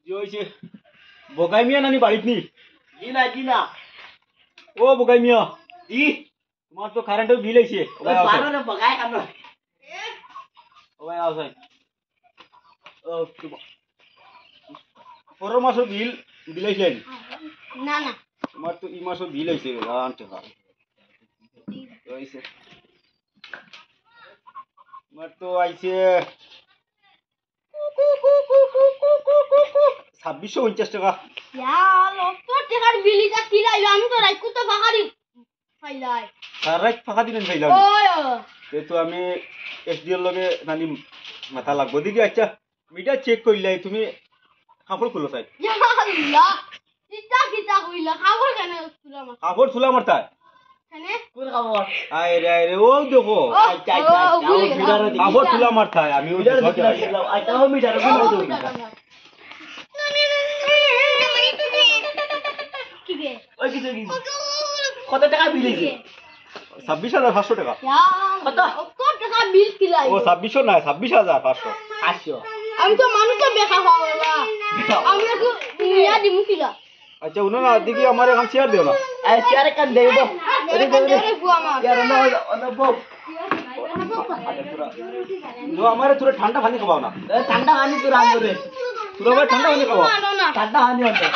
কি হয়েছে বগাই মিয়া নানি বাড়িত নি জি না ও বগাই মিয়া ই তোমার তো কারেন্টের বিল আইছে বারো বগাই কাম ও ভাই আও সাই ও পরের মাসের বিল দিলাইছে না না তোমার তো এই মাসের বিল আইছে গান টাকা হইছে তোমার তো আইছে 2650 টাকা তোর টাকার বিলিটা কি লাইলো আমি তো রাইকু তো বাহারি ফাইলাই সার রাত ফাঁকা দিবেন চাইলাম তো আমি এসডিএর লগে নানি মাথা লাগবো দিদি আচ্ছা মিটার চেক করলে তুমি কাপড় খুলো চাই আল্লাহ কিতা কিতা কইলা খাবার কেন তুলাম কাপড় তুলা মারতায় কেনে কোন খবর আরে ও দেখো আচ্ছা কাপড় তুলা মারতায় আমি ওই আচ্ছা ও মিটার কি গে ওই কিছু কত টাকা বিল হইছে 26,500 টাকা কত তোর টাকা বিল কি লাই ও 2600 না 26,500 আসো আমি তো মানুষকে বেকা খাওয়া আমরা তো নিয়া দিমু কিলা আচ্ছা উনো না দিদি আমার এখন শেয়ার দিও না এই শেয়ার কান দেই দাও আরে দে বুয়া মা यार না বউ নো আমারে তোরে ঠান্ডা পানি খাওয়াও না ঠান্ডা পানি তো রাখবো রে তোরা ভাই ঠান্ডা পানি খাওয়া ঠান্ডা পানি হতো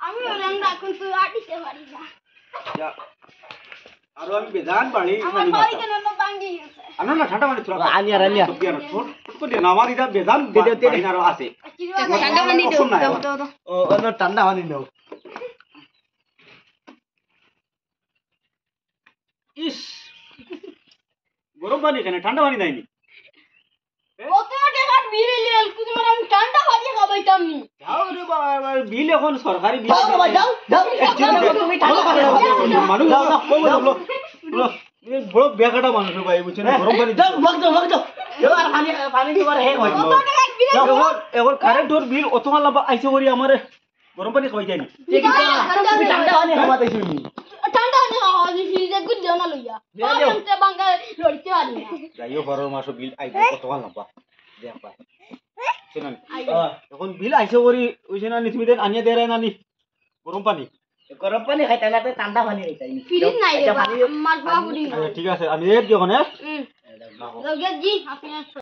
আমি রান্না কোন তো আটিতে পারি না আর আমি বেজান বাড়ি আমার বাড়ি কেন না ভাঙি গেছে আনা না ঠান্ডা পানি তোরা আনিয়া ছোট করে না আমার এটা বেজান বাড়ি আরো আছে ঠান্ডা পানি ও অন্য ঠান্ডা পানি নাও ইস গরম পানি কেন ঠান্ডা পানি নাইনি কত টাকা বিল লিয়াল কুছ মানে আমি ঠান্ডা পানি খাবাইতাম নি যাও রে বাবা বিল এখন সরকারি বিল যাও বাবা যাও যাও তুমি ঠান্ডা পানি মানুষ বড় বেকাটা মানুষ ভাই বুঝছেন গরম পানি যাও ভক্ত এবার পানি পানি তোমার হে হয় কত টাকা বিল এখন কারেন্টর বিল অত মাল আইছে করি আমারে গরম পানি খাওয়াই যায়নি ঠিক আছে তুমি ঠান্ডা পানি খাওয়াতে শুনি ঠান্ডা পানি খাওয়া দিছি যে গুড জানা লইয়া আমি বাঙ্গা লড়তে পারি না যাইও বড় মাস বিল আইছে কত মাল নাপা দেখ পা শুনুন এখন বিল আইছে করি ওইছে না তুমি দেন আনিয়ে দেয় নানি গরম পানি খাইতে না ঠান্ডা পানি খাইতে ফিরিজ নাই রে মার বাবুরি ঠিক আছে আমি এর দিও না লগে জি আপনি